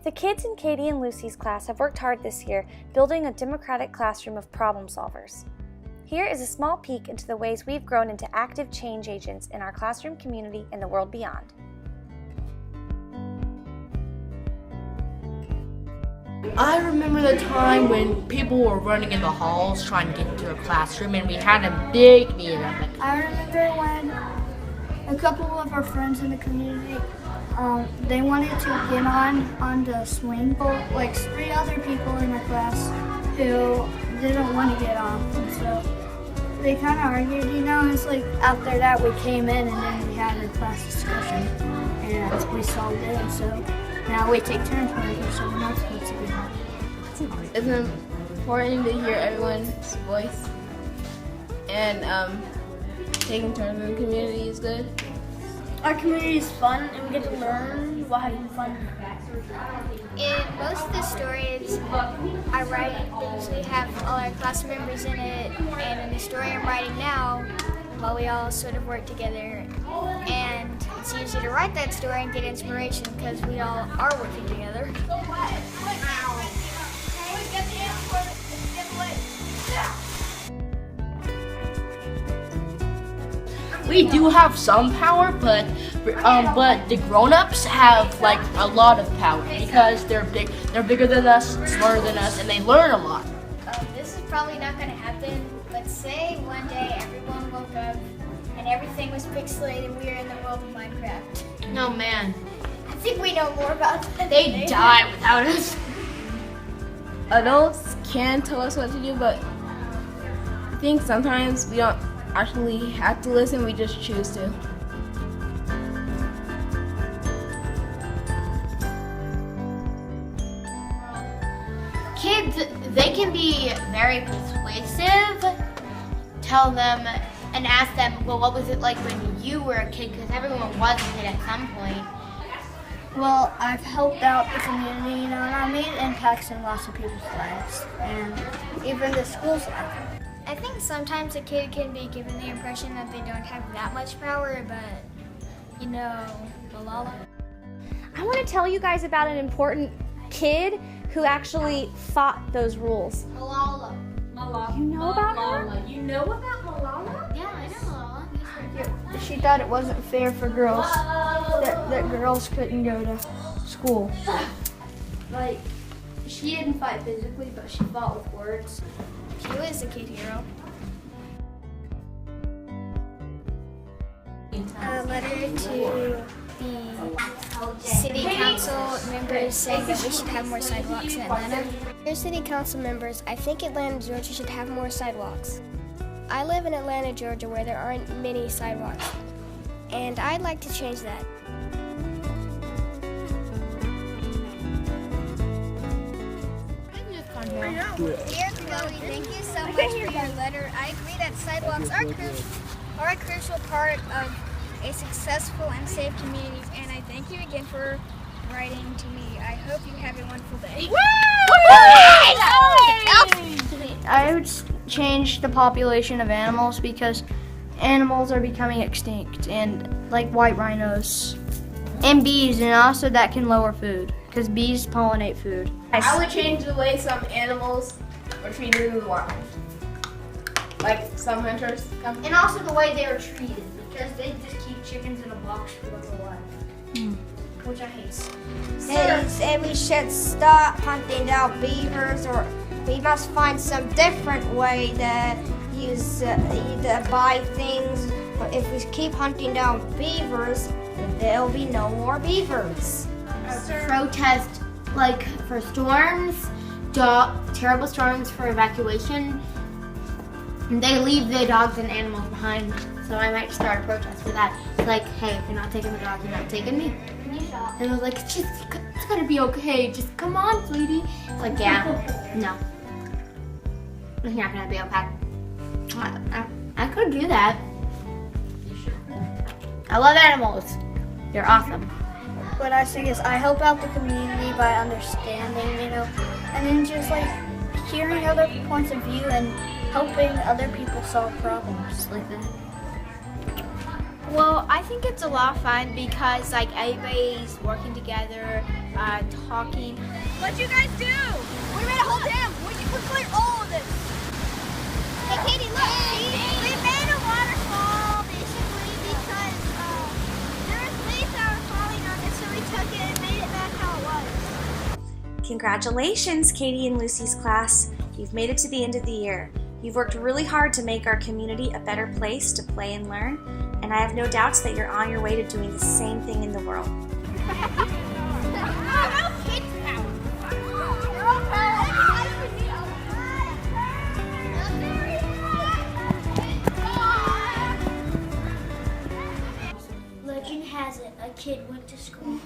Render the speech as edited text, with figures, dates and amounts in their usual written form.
The kids in Katie and Lucy's class have worked hard this year building a democratic classroom of problem solvers. Here is a small peek into the ways we've grown into active change agents in our classroom community and the world beyond. I remember the time when people were running in the halls trying to get into a classroom and we had a big meeting. I remember when a couple of our friends in the community, they wanted to get on the swing, but like 3 other people in our class who didn't want to get on. And so they kind of argued, it's like after that we came in and then we had a class discussion and we solved it. And so now we take turns whenever someone else needs to get on. It's important to hear everyone's voice, and taking turns in the community is good. Our community is fun and we get to learn while having fun. In most of the stories I write, they usually have all our class members in it, and in the story I'm writing now, well, we all sort of work together, and it's easy to write that story and get inspiration because we all are working together. We do have some power, but the grown-ups have like a lot of power because they're bigger than us, smarter than us, and they learn a lot. This is probably not going to happen, but say one day everyone woke up and everything was pixelated and we were in the world of Minecraft. No, man. I think we know more about that. They die without us. Adults can tell us what to do, but I think sometimes we don't actually have to listen, we just choose to. Kids, they can be very persuasive. Tell them and ask them, well, what was it like when you were a kid? Because everyone was a kid at some point. Well, I've helped out the community, and I made impacts in lots of people's lives, and even the school's life. I think sometimes a kid can be given the impression that they don't have that much power, but Malala. I want to tell you guys about an important kid who actually fought those rules. Malala. You know about her? You know about Malala? Yeah, I know Malala. She thought it wasn't fair for girls, that girls couldn't go to school. Like, she didn't fight physically, but she fought with words. She was a kid hero. A letter to the city council members saying that we should have more sidewalks in Atlanta. Dear city council members, I think Atlanta, Georgia should have more sidewalks. I live in Atlanta, Georgia, where there aren't many sidewalks, and I'd like to change that. Dear Chloe, thank you so much for your letter. I agree that sidewalks are a crucial part of a successful and safe community, and I thank you again for writing to me. I hope you have a wonderful day. I would change the population of animals because animals are becoming extinct, and like white rhinos and bees, and also that can lower food because bees pollinate food. I would change the way some animals are treated in the wild. Like some hunters come. And also the way they are treated, because they just keep chickens in a box for their whole life, which I hate. They said we should stop hunting down beavers, or we must find some different way to use to buy things. But if we keep hunting down beavers, there'll be no more beavers. Protest, like, for storms, terrible storms for evacuation. They leave the dogs and animals behind, so I might start a protest for that. It's like, hey, if you're not taking the dog, you're not taking me. And I was like, it's gonna be okay, just come on, sweetie. It's like, yeah, no. It's not gonna be okay. I could do that. I love animals. They're awesome. What I say is I help out the community by understanding, and then just like hearing other points of view and helping other people solve problems like that. Well, I think it's a lot of fun because like everybody's working together, talking. What'd you guys do? We made a whole dam. We cleared all of this. Hey, Katie, look! We made a waterfall basically because there was leaves that were falling on it, so we took it and made it back how it was. Congratulations, Katie and Lucy's class. You've made it to the end of the year. You've worked really hard to make our community a better place to play and learn, and I have no doubts that you're on your way to doing the same thing in the world. Legend has it, a kid went to school.